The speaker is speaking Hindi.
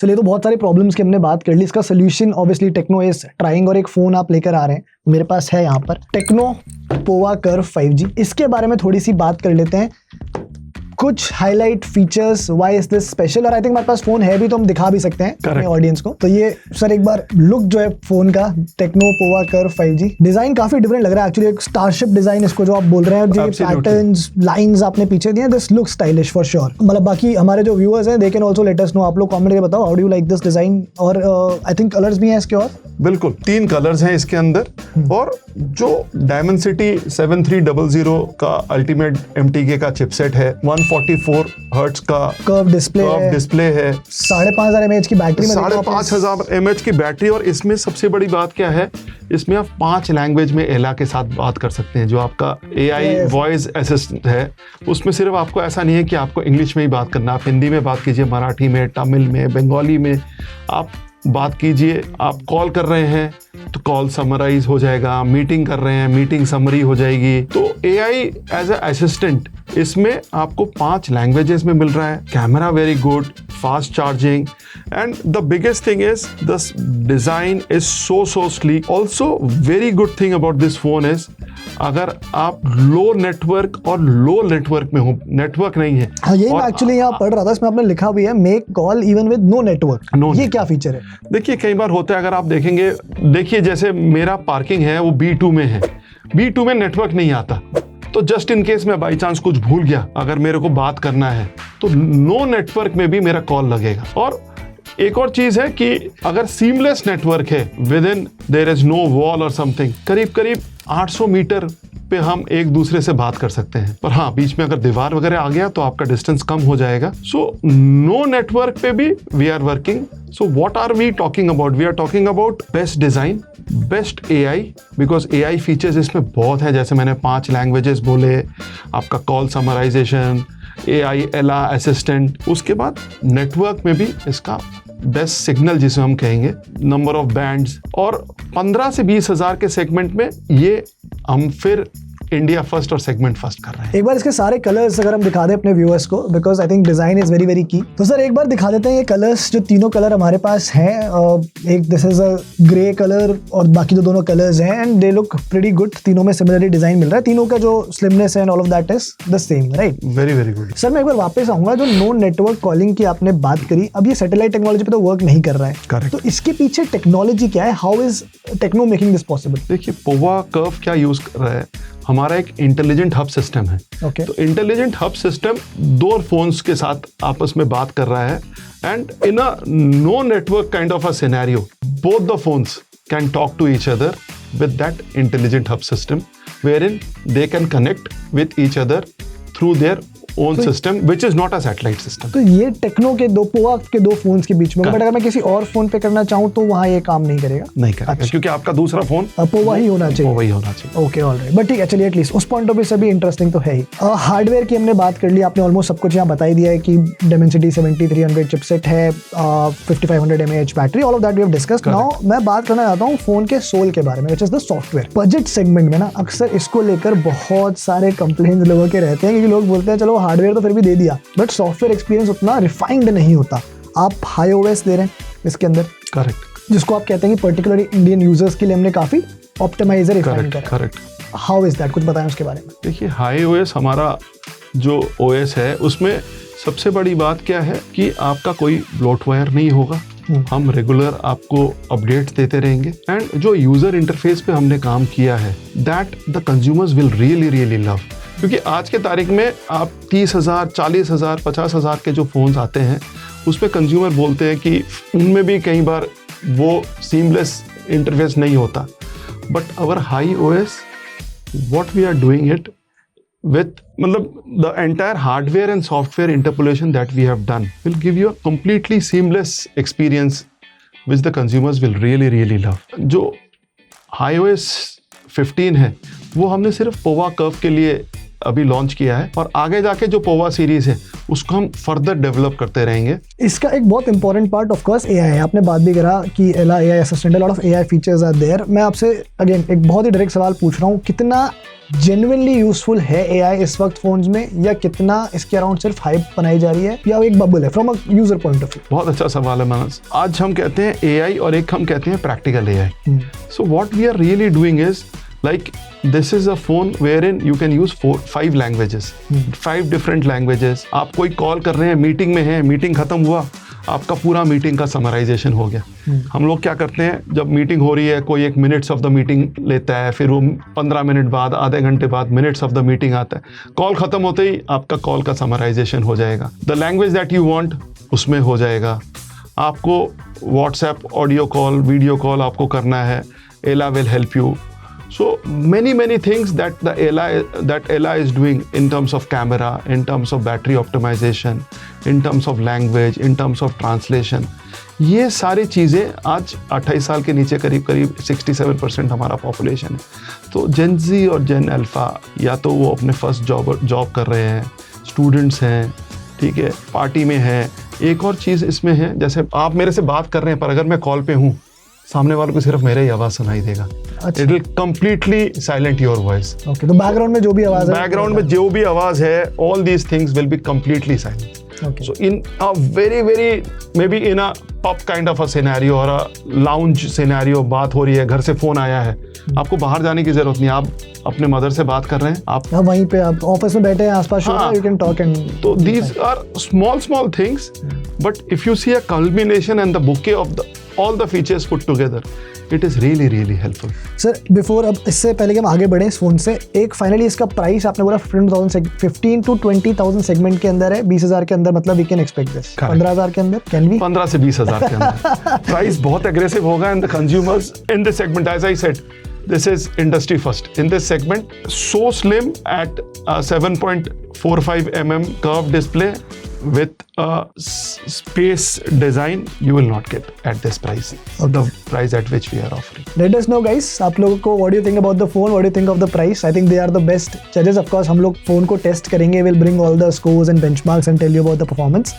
चलिए, तो बहुत सारी प्रॉब्लम्स की हमने बात कर ली। इसका solution obviously techno is trying, और एक फोन आप लेकर आ रहे हैं, मेरे पास है यहाँ पर टेक्नो पोवा कर्व 5G। इसके बारे में थोड़ी सी बात कर लेते हैं, कुछ highlight features, why is this special. और आई थिंक हमारे पास फोन है भी तो हम दिखा भी सकते हैं अपने ऑडियंस को। तो ये सर एक बार लुक जो है फोन का, techno Pova curve 5G, design काफी डिफरेंट लग रहा है एक्चुअली, एक स्टारशिप डिजाइन इसको जो आप बोल रहे हैं, और जो पैटर्न्स लाइंस आपने पीछे दिए, this look stylish for sure. मतलब बाकी हमारे जो व्यूअर्स हैं, they can also let us know, आप लोग कमेंट करके बताओ how do you like this design. और आई थिंक कलर्स भी हैं इसके, और बिल्कुल 3 कलर्स हैं इसके अंदर। और जो डायमेंसिटी 7300 का अल्टीमेट MTK का चिपसेट है, 144 हर्ट्ज का कर्व डिस्प्ले है, 5500 mAh की बैटरी में, 5500 mAh की बैटरी। और इसमें सबसे बड़ी बात क्या है, इसमें आप 5 लैंग्वेज में एला के साथ बात कर सकते हैं। जो आपका AI वॉइस असिस्टेंट है, उसमें सिर्फ आपको ऐसा नहीं है कि आपको इंग्लिश में ही बात करना, आप हिंदी में बात कीजिए, मराठी में, तमिल में, बंगाली में आप बात कीजिए। आप कॉल कर रहे हैं तो कॉल समराइज हो जाएगा, मीटिंग कर रहे हैं मीटिंग समरी हो जाएगी। तो AI एज अ असिस्टेंट इसमें आपको 5 लैंग्वेजेस में मिल रहा है। Camera very good, fast charging, and the biggest thing is this design is so sleek. Also very good thing about this phone is, अगर आप लो नेटवर्क में हो, नेटवर्क नहीं है। हाँ, ये मैं एक्चुअली यहाँ पढ़ रहा था, इसमें आपने लिखा भी है make call even with no network. ये क्या फीचर है? देखिए, कई बार होता है, अगर आप देखेंगे, देखिए जैसे मेरा पार्किंग है वो B2 में है, B2 में नेटवर्क नहीं आता, तो जस्ट इन केस मैं बाई चांस कुछ भूल गया, अगर मेरे को बात करना है तो नो नेटवर्क में भी मेरा कॉल लगेगा। और एक और चीज है कि अगर सीमलेस नेटवर्क है, within there is no wall or something, करीब 800 मीटर पे हम एक दूसरे से बात कर सकते हैं। पर हाँ, बीच में अगर दीवार वगैरह आ गया तो आपका डिस्टेंस कम हो जाएगा। सो नो नेटवर्क पे भी we are working. So what are we talking about? We are talking about best design, best AI, because AI features इसमें बहुत है। जैसे मैंने 5 लैंग्वेजेस बोले, आपका call summarization, AI Ella assistant, उसके बाद नेटवर्क में भी इसका बेस्ट सिग्नल जिसे हम कहेंगे, नंबर ऑफ बैंड्स, और 15 से 20 हज़ार के सेगमेंट में ये हम फिर इंडिया फर्स्ट और सेगमेंट फर्स्ट कर रहे हैं। एक बार इसके सारे कलर्स अगर हम दिखा दें अपने व्यूअर्स को, because I think design is very very की। तो सर एक बार दिखा देते हैं ये कलर्स, जो तीनों कलर हमारे पास हैं। एक this is a grey colour, और बाकी जो दोनों कलर्स हैं, and they look pretty good. तीनों में सिमिलरली डिजाइन मिल रहा है, तीनों का जो स्लिमनेस है and all of that is the same, right? Very very good. Sir मैं एक बार वापस आऊंगा, जो नो नेटवर्क कॉलिंग की आपने बात करी, अब ये सैटेलाइट टेक्नोलॉजी पे तो वर्क नहीं कर रहा है। Correct. तो इसके पीछे टेक्नोलॉजी क्या है? How is Tecno making this possible? देखिए, पोवा कर्व क्या यूज कर रहा है, हमारा एक इंटेलिजेंट हब सिस्टम है। Okay. तो इंटेलिजेंट हब सिस्टम 2 फोन्स के साथ आपस में बात कर रहा है, and in a no network kind of a scenario, both the phones can talk to each other with that intelligent hub system, wherein they can connect with each other through their own system, which is not a satellite system. तो ये टेक्नो के पोवा के 2 फोन्स के बीच में, बट अगर मैं किसी और फोन पे करना चाहूँ तो वहाँ ये काम नहीं करेगा? नहीं करेगा। अच्छा। क्योंकि आपका दूसरा फोन पोवा ही होना चाहिए। पोवा ही होना चाहिए। ओके, ऑलराइट, बट ठीक है, चलिए एटलीस्ट उस पॉइंट ऑफ व्यू से भी इंटरेस्टिंग तो है ही। हार्डवेयर की हमने बात कर ली, आपने ऑलमोस्ट सब कुछ यहाँ बता ही दिया है कि Dimensity 7300 चिपसेट है, 5500 mAh battery, all of that we have discussed. Now मैं बात करना चाहता हूँ फोन के सोल के बारे में, which is the software. Budget segment में ना अक्सर इसको लेकर बहुत सारे कंप्लेंट्स लोगों के रहते हैं, क्योंकि लोग बोलते हैं चलो हार्डवेयर तो फिर भी दे दिया, बट सॉफ्टवेयर एक्सपीरियंस उतना रिफाइंड नहीं होता। आप हाई OS दे रहे हैं इसके अंदर, करेक्ट, जिसको आप कहते हैं कि पर्टिकुलरली इंडियन यूजर्स के लिए हमने काफी ऑप्टिमाइजर रिफाइन करा। करेक्ट। How is that? कुछ बताएं उसके बारे में। देखिए, हाई OS हमारा जो OS है, उसमें सबसे बड़ी बात क्या है कि आपका कोई ब्लोटवेयर नहीं होगा। हम रेगुलर आपको अपडेट्स देते रहेंगे, एंड जो यूजर इंटरफेस पे हमने काम किया है, that the consumers will really love. क्योंकि आज के तारीख में आप 30,000, 40,000, 50,000 के जो फोन्स आते हैं, उसमें कंज्यूमर बोलते हैं कि उनमें भी कई बार वो सीमलेस इंटरफेस नहीं होता। But our Hi OS, what we are doing it with the entire hardware and software interpolation that we have done will give you a completely seamless experience which the consumers will really love. जो iOS 15 है, वो हमने सिर्फ पोवा कर्व के लिए अभी लॉन्च किया है और आगे जाके जो पोवा सीरीज है उसको हम फर्दर डेवलप करते रहेंगे। इसका एक बहुत important part of course AI है। आपने बात भी करा कि Ella AI assistant, lot of AI features are there. मैं आपसे अगेन एक बहुत ही डायरेक्ट सवाल पूछ रहा हूँ, कितना जेन्युइनली यूजफुल है एआई इस वक्त फोन्स में, या कितना इसके अराउंड सिर्फ हाइप बनाई जा रही है या एक बबल है from a user point of view? बहुत अच्छा सवाल है मानस। आज हम कहते हैं एआई और एक हम कहते हैं practical AI. So what we are really doing is like this is a phone wherein you can use 5 languages, 5 different languages। आप कोई कॉल कर रहे हैं, मीटिंग में है, मीटिंग खत्म हुआ, आपका पूरा मीटिंग का समराइजेशन हो गया। हम लोग क्या करते हैं, जब मीटिंग हो रही है कोई एक मिनट्स ऑफ द मीटिंग लेता है, फिर वो 15 मिनट बाद, आधे घंटे बाद मिनट्स ऑफ द मीटिंग आता है। कॉल खत्म होते ही आपका कॉल का समराइजेशन हो जाएगा, the language that you want उसमें हो जाएगा। आपको WhatsApp audio call, video call आपको करना है, एला will help you. So many things that Ella is doing in terms of camera, in terms of battery optimization, in terms of language, in terms of translation, ये सारी चीज़ें आज 28 साल के नीचे करीब 67% हमारा पॉपुलेशन है। तो जेन जी और जेन अल्फ़ा या तो वो अपने फर्स्ट जॉब कर रहे हैं, स्टूडेंट्स हैं, ठीक है, पार्टी में हैं। एक और चीज़ इसमें है, जैसे आप मेरे से बात कर रहे हैं पर अगर मैं कॉल पे हूँ, सामने वाले को सिर्फ मेरा ही आवाज सुनाई देगा। It will completely silent your voice. Okay, तो बैकग्राउंड में जो भी आवाज है, बैकग्राउंड में जो भी आवाज है, all these things will be completely silent. So in a very maybe in a pub kind of a scenario or a lounge scenario, बात हो रही है, घर से फोन आया है, आपको बाहर जाने की जरूरत नहीं, आप अपने मदर से बात कर रहे हैं, आप वहीं पे, आप ऑफिस में बैठे हैं, आसपास यू कैन टॉक एंड। तो these are small things, but if you see a culmination and the bouquet of all the features put together, it is really helpful। Sir before, अब इससे पहले कि हम आगे बढ़ें इस फोन से, एक फाइनली इसका प्राइस आपने बोला 15 to 20,000 सेगमेंट के अंदर है, 20,000 के अंदर, मतलब वी कैन एक्सपेक्ट दिस 15,000 के अंदर, कैन बी 15 से 20,000 के अंदर। प्राइस बहुत एग्रेसिव होगा and the consumers in this segment, as I said, this is industry first in this segment, so slim at 7.45 curved display with a space design, you will not get at this price, the price at which we are offering। Let us know guys, आप लोगों को what do you think about the phone, what do you think of the price? I think they are the best judges। Of course हम लोग फोन को टेस्ट करेंगे, we'll bring all the scores and benchmarks and tell you about the performance।